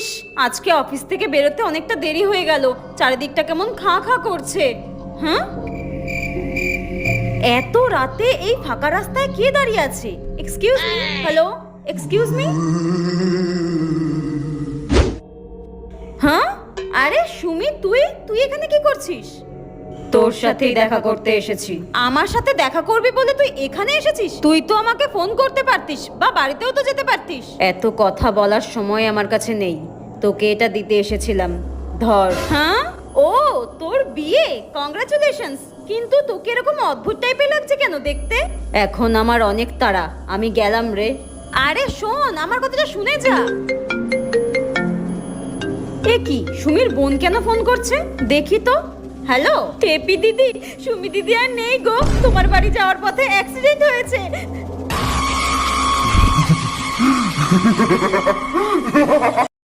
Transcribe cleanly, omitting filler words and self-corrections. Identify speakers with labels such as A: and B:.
A: ইস, আজকে অফিস থেকে বেরোতে অনেকটা দেরি হয়ে গেল। চারিদিকটা কেমন খাঁ খাঁ করছে। হ্যাঁ, এত রাতে এই ফাঁকা রাস্তায় কে দাঁড়িয়ে আছে? Excuse me, hello, excuse me. হ্যাঁ, আরে সুমি, তুই এখানে কি করছিস? তোর সাথেই দেখা করতে এসেছি। আমার সাথে দেখা করবি বলে তুই এখানে এসেছিস? তুই তো আমাকে ফোন করতে পারতিস বা বাড়িতেও তো যেতে পারতিস। এত কথা বলার সময় আমার কাছে নেই, তোকে এটা দিতে এসেছিলাম, ধর। হ্যাঁ, ও তোর বিয়ে, কংগ্রাচুলেশনস। কিন্তু তোকে এরকম অদ্ভুত টাইপের লাগছে কেন দেখতে? এখন আমার অনেক তাড়া, আমি গেলাম রে। আরে শোন, আমার কথাটা শুনে যা। এ কি, সুমির বোন কেন ফোন করছে? দেখি তো। হ্যালো টেপি দিদি, সুমি দিদি আর নেই গো, তোমার বাড়ি যাওয়ার পথে অ্যাক্সিডেন্ট হয়েছে।